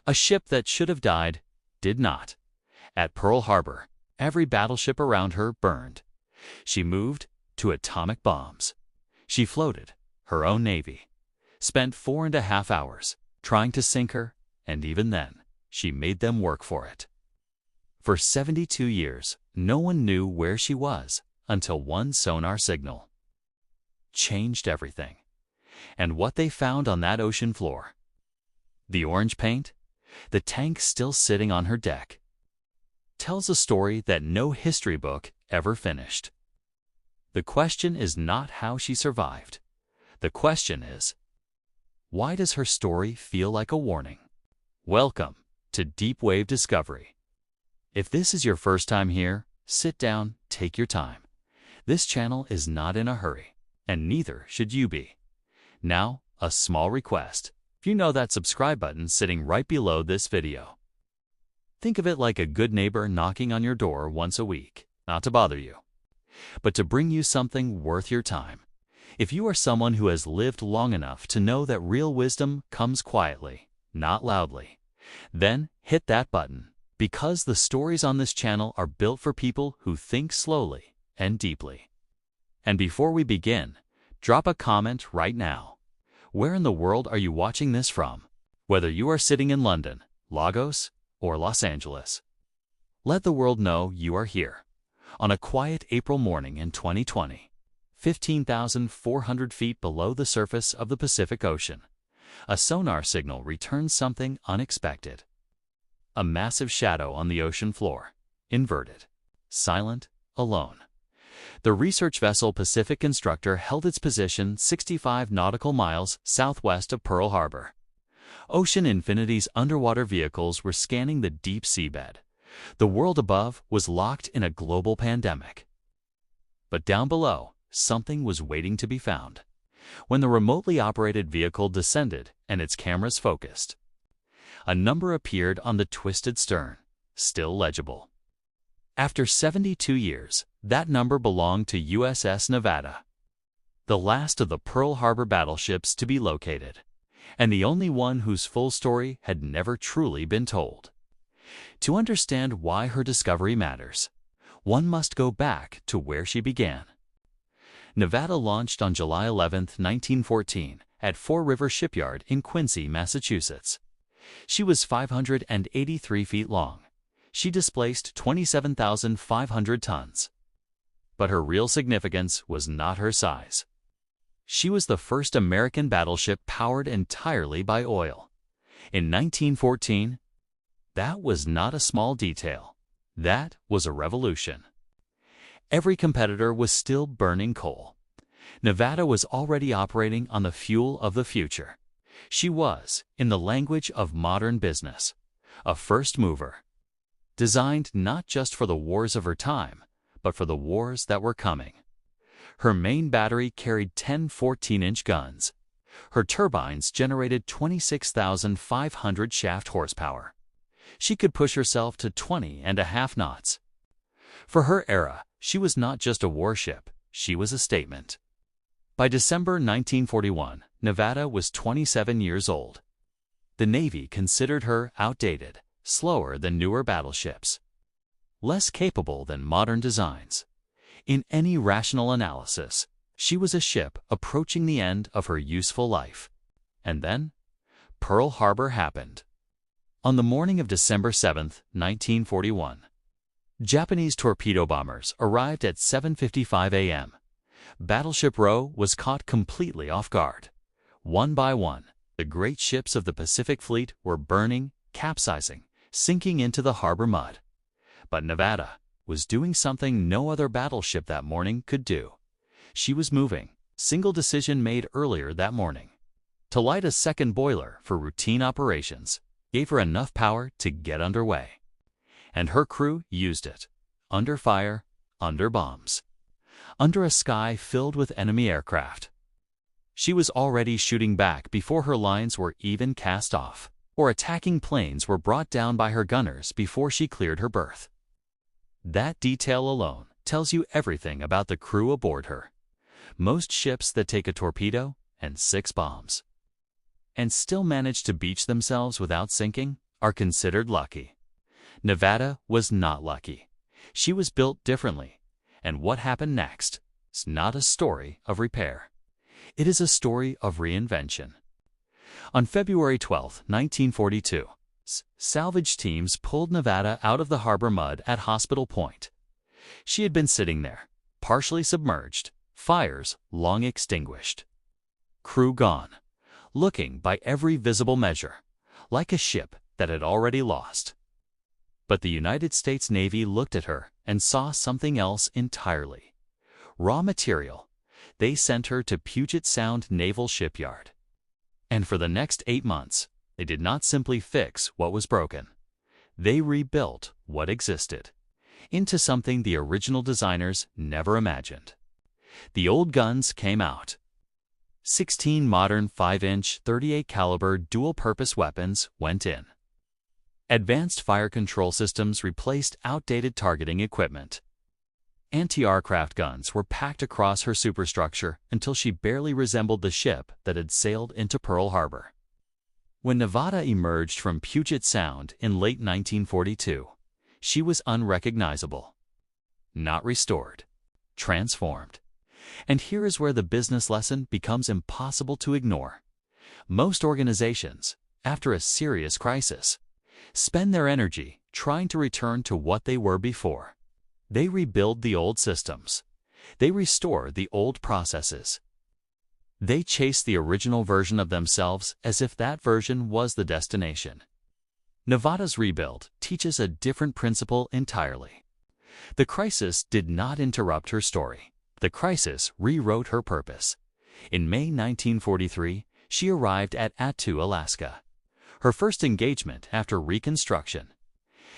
A ship that should have died did not. At Pearl Harbor, every battleship around her burned. She moved to atomic bombs. She floated her own navy, spent 4.5 hours trying to sink her, and even then, she made them work for it. For 72 years, no one knew where she was until one sonar signal changed everything. And what they found on that ocean floor, the orange paint, the tank still sitting on her deck, tells a story that no history book ever finished. The question is not how she survived. The question is, why does her story feel like a warning? Welcome to Deep Wave Discovery. If this is your first time here, sit down, take your time. This channel is not in a hurry, and neither should you be. Now, a small request. If you know that subscribe button sitting right below this video, think of it like a good neighbor knocking on your door once a week, not to bother you, but to bring you something worth your time. If you are someone who has lived long enough to know that real wisdom comes quietly, not loudly, then hit that button, because the stories on this channel are built for people who think slowly and deeply. And before we begin, drop a comment right now. Where in the world are you watching this from? Whether you are sitting in London, Lagos, or Los Angeles, let the world know you are here. On a quiet April morning in 2020, 15,400 feet below the surface of the Pacific Ocean, a sonar signal returns something unexpected. A massive shadow on the ocean floor, inverted, silent, alone. The research vessel Pacific Constructor held its position 65 nautical miles southwest of Pearl Harbor. Ocean Infinity's underwater vehicles were scanning the deep seabed. The world above was locked in a global pandemic. But down below, something was waiting to be found. When the remotely operated vehicle descended and its cameras focused, a number appeared on the twisted stern, still legible. After 72 years, that number belonged to USS Nevada, the last of the Pearl Harbor battleships to be located, and the only one whose full story had never truly been told. To understand why her discovery matters, one must go back to where she began. Nevada launched on July 11, 1914, at Four River Shipyard in Quincy, Massachusetts. She was 583 feet long. She displaced 27,500 tons. But her real significance was not her size. She was the first American battleship powered entirely by oil. In 1914, that was not a small detail. That was a revolution. Every competitor was still burning coal. Nevada was already operating on the fuel of the future. She was, in the language of modern business, a first mover, designed not just for the wars of her time, but for the wars that were coming. Her main battery carried 10 14-inch guns. Her turbines generated 26,500 shaft horsepower. She could push herself to 20.5 knots. For her era, she was not just a warship, she was a statement. By December 1941, Nevada was 27 years old. The Navy considered her outdated, slower than newer battleships, less capable than modern designs. In any rational analysis, she was a ship approaching the end of her useful life. And then, Pearl Harbor happened. On the morning of December 7, 1941, Japanese torpedo bombers arrived at 7:55 a.m. Battleship Row was caught completely off guard. One by one, the great ships of the Pacific Fleet were burning, capsizing, sinking into the harbor mud. But Nevada was doing something no other battleship that morning could do. She was moving. Single decision made earlier that morning. To light a second boiler for routine operations gave her enough power to get underway. And her crew used it. Under fire, under bombs, under a sky filled with enemy aircraft. She was already shooting back before her lines were even cast off, or attacking planes were brought down by her gunners before she cleared her berth. That detail alone tells you everything about the crew aboard her. Most ships that take a torpedo and 6 bombs and still manage to beach themselves without sinking are considered lucky. Nevada was not lucky. She was built differently, and what happened next is not a story of repair. It is a story of reinvention. On February 12, 1942, salvage teams pulled Nevada out of the harbor mud at Hospital Point. She had been sitting there, partially submerged, fires long extinguished. Crew gone, looking by every visible measure, like a ship that had already lost. But the United States Navy looked at her and saw something else entirely. Raw material. They sent her to Puget Sound Naval Shipyard. And for the next 8 months, they did not simply fix what was broken. They rebuilt what existed into something the original designers never imagined. The old guns came out. 16 modern 5-inch 38 caliber dual-purpose weapons went in. Advanced fire control systems replaced outdated targeting equipment. Anti-aircraft guns were packed across her superstructure until she barely resembled the ship that had sailed into Pearl Harbor. When Nevada emerged from Puget Sound in late 1942, she was unrecognizable. Not restored, transformed. And here is where the business lesson becomes impossible to ignore. Most organizations, after a serious crisis, spend their energy trying to return to what they were before. They rebuild the old systems. They restore the old processes. They chase the original version of themselves as if that version was the destination. Nevada's rebuild teaches a different principle entirely. The crisis did not interrupt her story. The crisis rewrote her purpose. In May 1943, she arrived at Attu, Alaska. Her first engagement after reconstruction.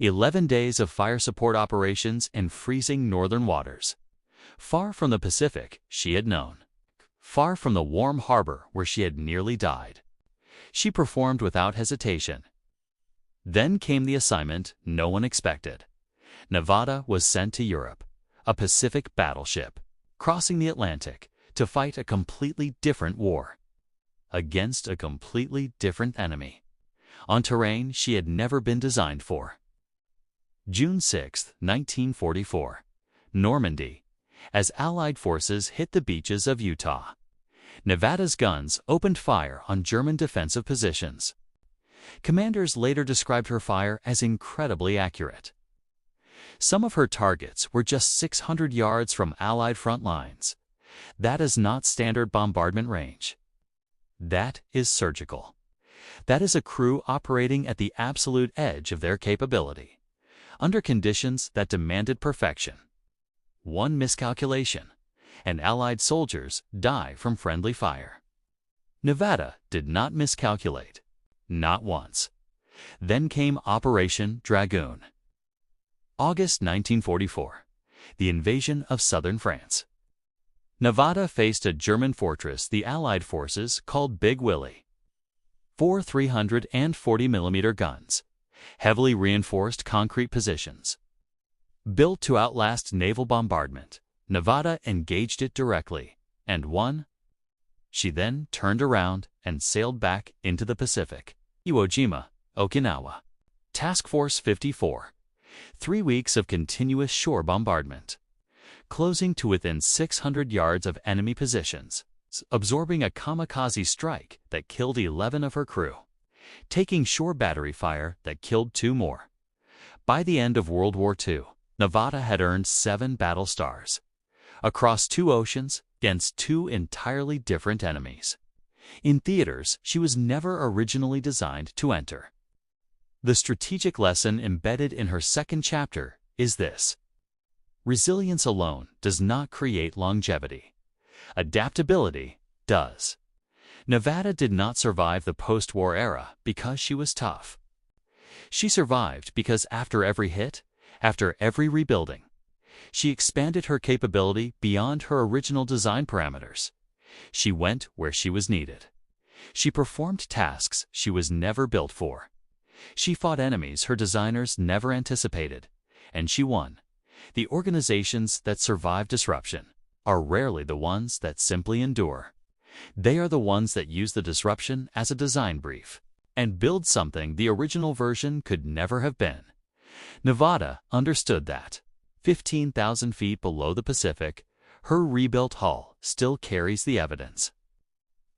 11 days of fire support operations in freezing northern waters. Far from the Pacific she had known. Far from the warm harbor where she had nearly died. She performed without hesitation. Then came the assignment no one expected. Nevada was sent to Europe, a Pacific battleship, crossing the Atlantic to fight a completely different war. Against a completely different enemy. On terrain she had never been designed for. June 6, 1944, Normandy, as Allied forces hit the beaches of Utah. Nevada's guns opened fire on German defensive positions. Commanders later described her fire as incredibly accurate. Some of her targets were just 600 yards from Allied front lines. That is not standard bombardment range. That is surgical. That is a crew operating at the absolute edge of their capability, under conditions that demanded perfection. One miscalculation, and Allied soldiers die from friendly fire. Nevada did not miscalculate, not once. Then came Operation Dragoon. August 1944, the invasion of southern France. Nevada faced a German fortress the Allied forces called Big Willie. 4 340mm guns, heavily reinforced concrete positions. Built to outlast naval bombardment, Nevada engaged it directly, and won. She then turned around and sailed back into the Pacific. Iwo Jima, Okinawa. Task Force 54. 3 weeks of continuous shore bombardment. Closing to within 600 yards of enemy positions, absorbing a kamikaze strike that killed 11 of her crew, taking shore battery fire that killed 2 more. By the end of World War II, Nevada had earned 7 battle stars. Across 2 oceans, against 2 entirely different enemies. In theaters she was never originally designed to enter. The strategic lesson embedded in her second chapter is this. Resilience alone does not create longevity. Adaptability does. Nevada did not survive the post-war era because she was tough. She survived because after every hit, after every rebuilding, she expanded her capability beyond her original design parameters. She went where she was needed. She performed tasks she was never built for. She fought enemies her designers never anticipated, and she won. The organizations that survive disruption are rarely the ones that simply endure. They are the ones that use the disruption as a design brief. and build something the original version could never have been. Nevada understood that. 15,000 feet below the Pacific, her rebuilt hull still carries the evidence.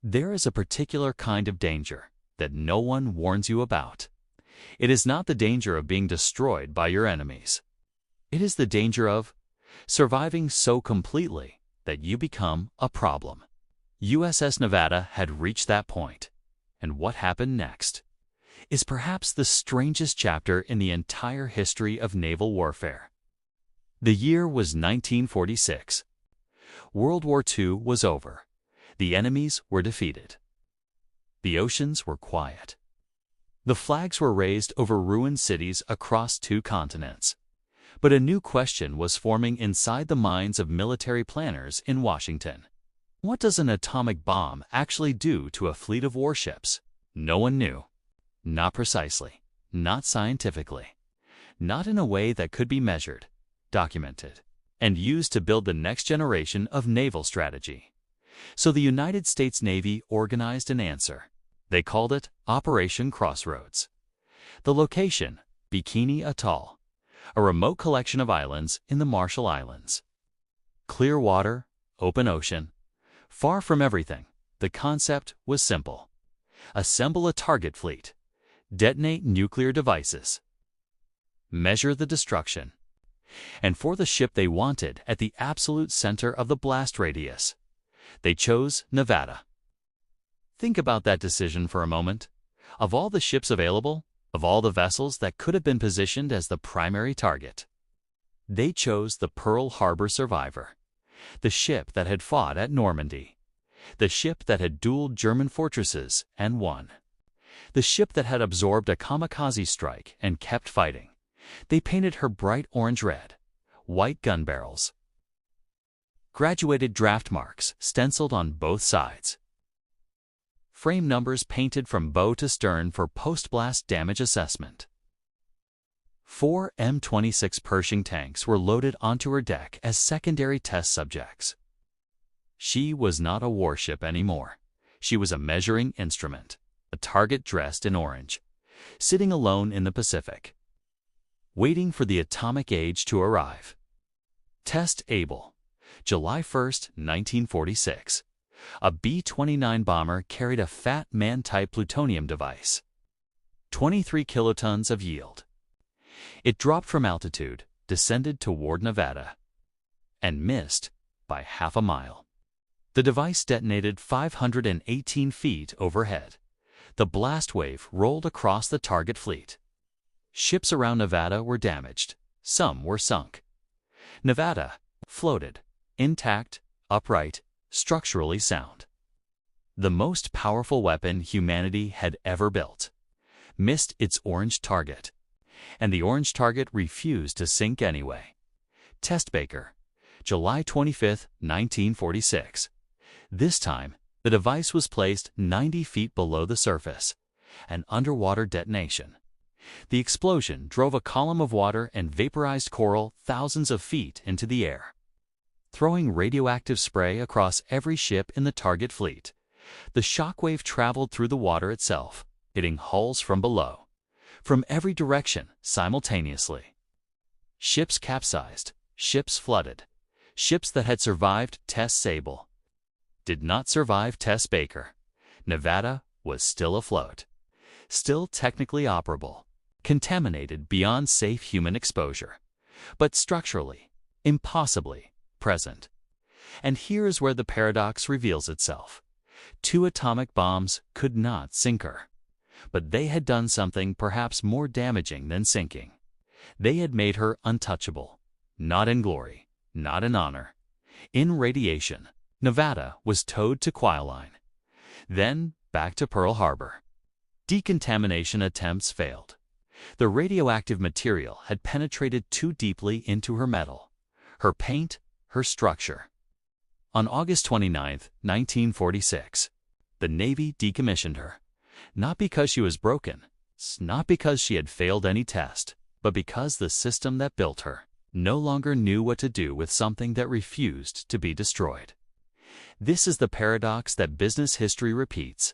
There is a particular kind of danger that no one warns you about. It is not the danger of being destroyed by your enemies. It is the danger of surviving so completely that you become a problem. USS Nevada had reached that point, and what happened next is perhaps the strangest chapter in the entire history of naval warfare. The year was 1946. World War II was over. The enemies were defeated. The oceans were quiet. The flags were raised over ruined cities across 2 continents. But a new question was forming inside the minds of military planners in Washington. What does an atomic bomb actually do to a fleet of warships? No one knew. Not precisely, not scientifically, not in a way that could be measured, documented, and used to build the next generation of naval strategy. So the United States Navy organized an answer. They called it Operation Crossroads. The location, Bikini Atoll, a remote collection of islands in the Marshall Islands. Clear water, open ocean, far from everything. The concept was simple. Assemble a target fleet. Detonate nuclear devices. Measure the destruction. And for the ship they wanted at the absolute center of the blast radius, they chose Nevada. Think about that decision for a moment. Of all the ships available, of all the vessels that could have been positioned as the primary target, they chose the Pearl Harbor survivor, the ship that had fought at Normandy, the ship that had dueled German fortresses and won, the ship that had absorbed a kamikaze strike and kept fighting. They painted her bright orange-red, white gun barrels, graduated draft marks stenciled on both sides, frame numbers painted from bow to stern for post-blast damage assessment. 4 M26 Pershing tanks were loaded onto her deck as secondary test subjects. She was not a warship anymore. She was a measuring instrument, a target dressed in orange, sitting alone in the Pacific, waiting for the atomic age to arrive. Test Able, July 1, 1946. A B-29 bomber carried a Fat Man-type plutonium device. 23 kilotons of yield. It dropped from altitude, descended toward Nevada, and missed by half a mile. The device detonated 518 feet overhead. The blast wave rolled across the target fleet. Ships around Nevada were damaged. Some were sunk. Nevada floated, intact, upright, structurally sound. The most powerful weapon humanity had ever built missed its orange target, and the orange target refused to sink anyway. Test Baker, July 25, 1946. This time, the device was placed 90 feet below the surface, an underwater detonation. The explosion drove a column of water and vaporized coral thousands of feet into the air, throwing radioactive spray across every ship in the target fleet. The shockwave traveled through the water itself, hitting hulls from below, from every direction simultaneously. Ships capsized, ships flooded. Ships that had survived Test Able did not survive Test Baker. Nevada was still afloat, still technically operable, contaminated beyond safe human exposure, but structurally, impossibly present. And here is where the paradox reveals itself. 2 atomic bombs could not sink her, but they had done something perhaps more damaging than sinking. They had made her untouchable, not in glory, not in honor. In radiation, Nevada was towed to Quail, then back to Pearl Harbor. Decontamination attempts failed. The radioactive material had penetrated too deeply into her metal, her paint, her structure. On August 29, 1946, the Navy decommissioned her, not because she was broken, not because she had failed any test, but because the system that built her no longer knew what to do with something that refused to be destroyed. This is the paradox that business history repeats.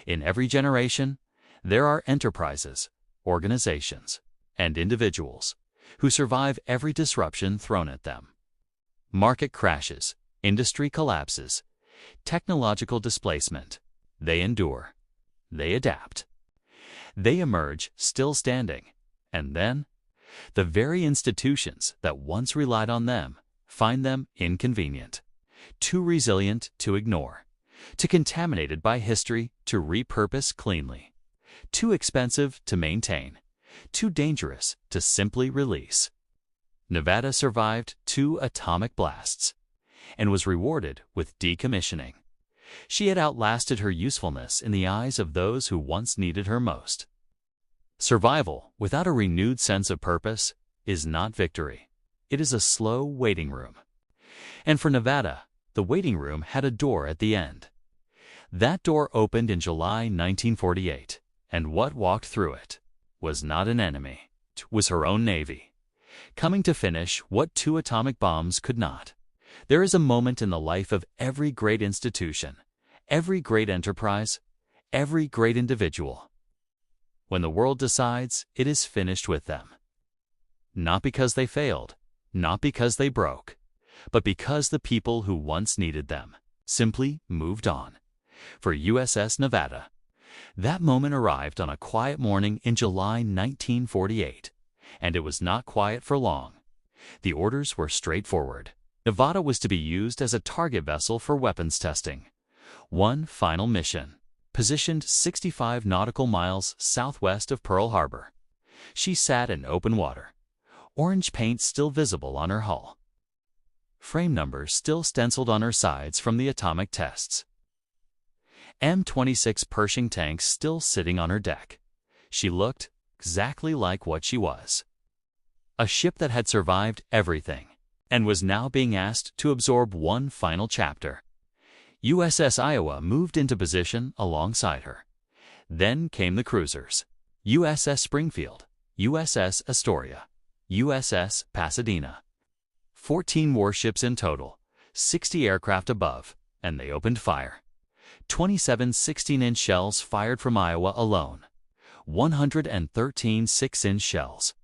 In every generation, There are enterprises, organizations, and individuals who survive every disruption thrown at them. Market crashes, industry collapses, technological displacement. They endure. They adapt. They emerge still standing. And then, the very institutions that once relied on them find them inconvenient, too resilient to ignore, too contaminated by history to repurpose cleanly, too expensive to maintain, too dangerous to simply release. Nevada survived 2 atomic blasts and was rewarded with decommissioning. She had outlasted her usefulness in the eyes of those who once needed her most. Survival without a renewed sense of purpose is not victory. It is a slow waiting room. And for Nevada, the waiting room had a door at the end. That door opened in July 1948, and what walked through it was not an enemy. It was her own Navy, coming to finish what 2 atomic bombs could not. There is a moment in the life of every great institution, every great enterprise, every great individual, when the world decides it is finished with them. Not because they failed, not because they broke, but because the people who once needed them simply moved on. For USS Nevada, that moment arrived on a quiet morning in July 1948, and it was not quiet for long. The orders were straightforward. Nevada was to be used as a target vessel for weapons testing. One final mission, positioned 65 nautical miles southwest of Pearl Harbor. She sat in open water, orange paint still visible on her hull, frame numbers still stenciled on her sides from the atomic tests, M26 Pershing tanks still sitting on her deck. She looked exactly like what she was. A ship that had survived everything and was now being asked to absorb one final chapter. USS Iowa moved into position alongside her. Then came the cruisers: USS Springfield, USS Astoria, USS Pasadena. 14 warships in total, 60 aircraft above, and they opened fire. 27 16-inch shells fired from Iowa alone, 113 6-inch shells,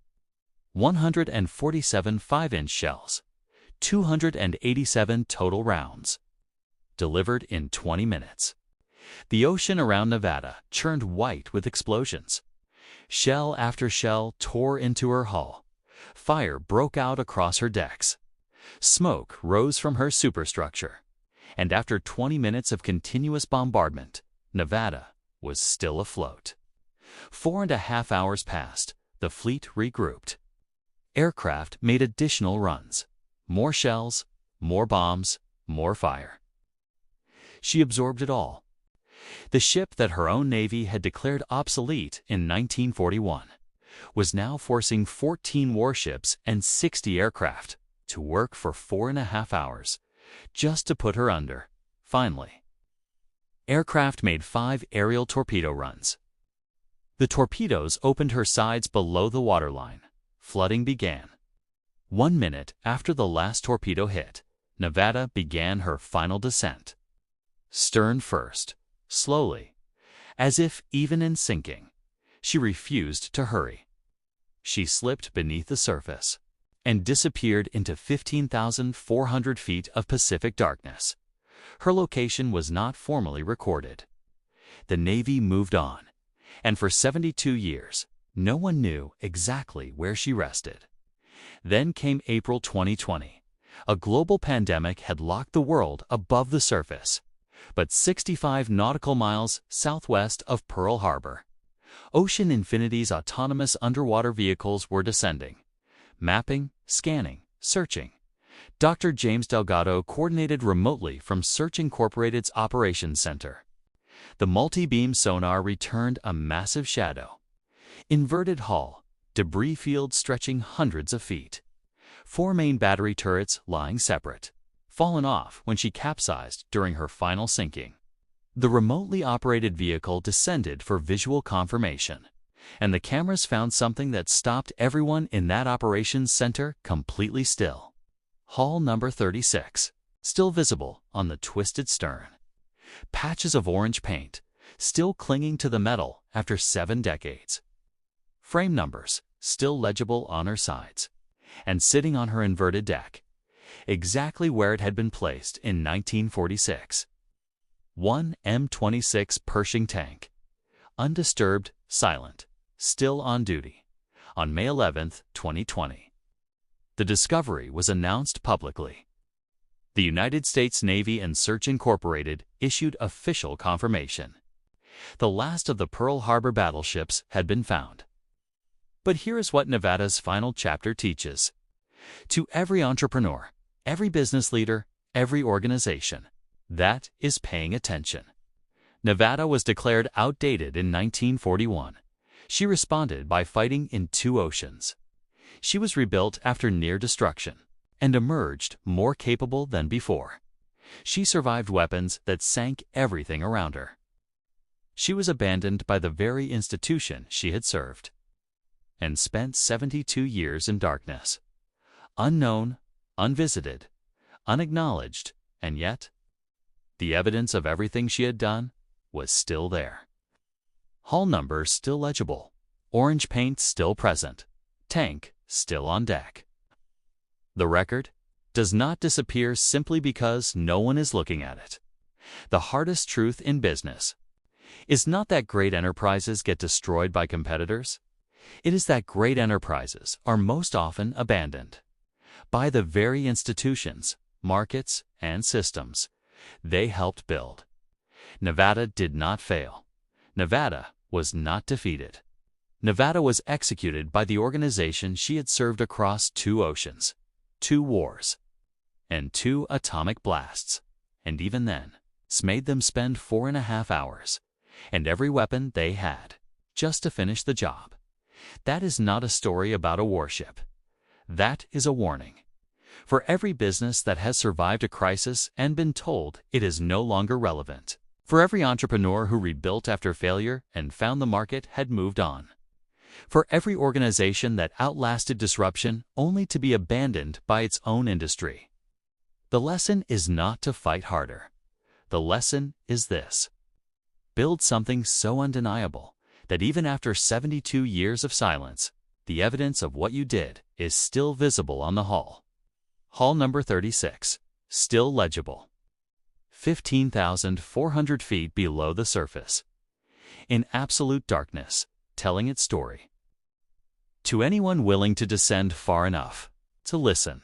147 5-inch shells, 287 total rounds, delivered in 20 minutes. The ocean around Nevada churned white with explosions. Shell after shell tore into her hull. Fire broke out across her decks. Smoke rose from her superstructure. And after 20 minutes of continuous bombardment, Nevada was still afloat. 4.5 hours passed. The fleet regrouped. Aircraft made additional runs. More shells, more bombs, more fire. She absorbed it all. The ship that her own Navy had declared obsolete in 1941 was now forcing 14 warships and 60 aircraft to work for 4.5 hours just to put her under. Finally, aircraft made 5 aerial torpedo runs. The torpedoes opened her sides below the waterline. Flooding began. 1 minute after the last torpedo hit, Nevada began her final descent. Stern first, slowly, as if even in sinking, she refused to hurry. She slipped beneath the surface and disappeared into 15,400 feet of Pacific darkness. Her location was not formally recorded. The Navy moved on, and for 72 years, no one knew exactly where she rested. Then came April 2020. A global pandemic had locked the world above the surface, but 65 nautical miles southwest of Pearl Harbor, Ocean Infinity's autonomous underwater vehicles were descending, mapping, scanning, searching. Dr. James Delgado coordinated remotely from Search Incorporated's operations center. The multi-beam sonar returned a massive shadow. Inverted hull, debris field stretching hundreds of feet. 4 main battery turrets lying separate, fallen off when she capsized during her final sinking. The remotely operated vehicle descended for visual confirmation, and the cameras found something that stopped everyone in that operations center completely still. Hull number 36, still visible on the twisted stern. Patches of orange paint, still clinging to the metal after 7 decades. Frame numbers still legible on her sides, and sitting on her inverted deck, exactly where it had been placed in 1946. 1 M26 Pershing tank, undisturbed, silent, still on duty, on May 11, 2020. The discovery was announced publicly. The United States Navy and Search Incorporated issued official confirmation. The last of the Pearl Harbor battleships had been found. But here is what Nevada's final chapter teaches. To every entrepreneur, every business leader, every organization, that is paying attention. Nevada was declared outdated in 1941. She responded by fighting in 2 oceans. She was rebuilt after near destruction and emerged more capable than before. She survived weapons that sank everything around her. She was abandoned by the very institution she had served, and spent 72 years in darkness, unknown, unvisited, unacknowledged, and yet the evidence of everything she had done was still there. Hull numbers still legible, orange paint still present, tank still on deck. The record does not disappear simply because no one is looking at it. The hardest truth in business is not that great enterprises get destroyed by competitors. It is that great enterprises are most often abandoned by the very institutions, markets, and systems they helped build. Nevada did not fail. Nevada was not defeated. Nevada was executed by the organization she had served across 2 oceans, 2 wars, and 2 atomic blasts. And even then, made them spend 4.5 hours and every weapon they had just to finish the job. That is not a story about a warship. That is a warning. For every business that has survived a crisis and been told it is no longer relevant. For every entrepreneur who rebuilt after failure and found the market had moved on. For every organization that outlasted disruption only to be abandoned by its own industry. The lesson is not to fight harder. The lesson is this: build something so undeniable that even after 72 years of silence, the evidence of what you did is still visible on the hull. Hull number 36, still legible. 15,400 feet below the surface, in absolute darkness, telling its story. To anyone willing to descend far enough to listen.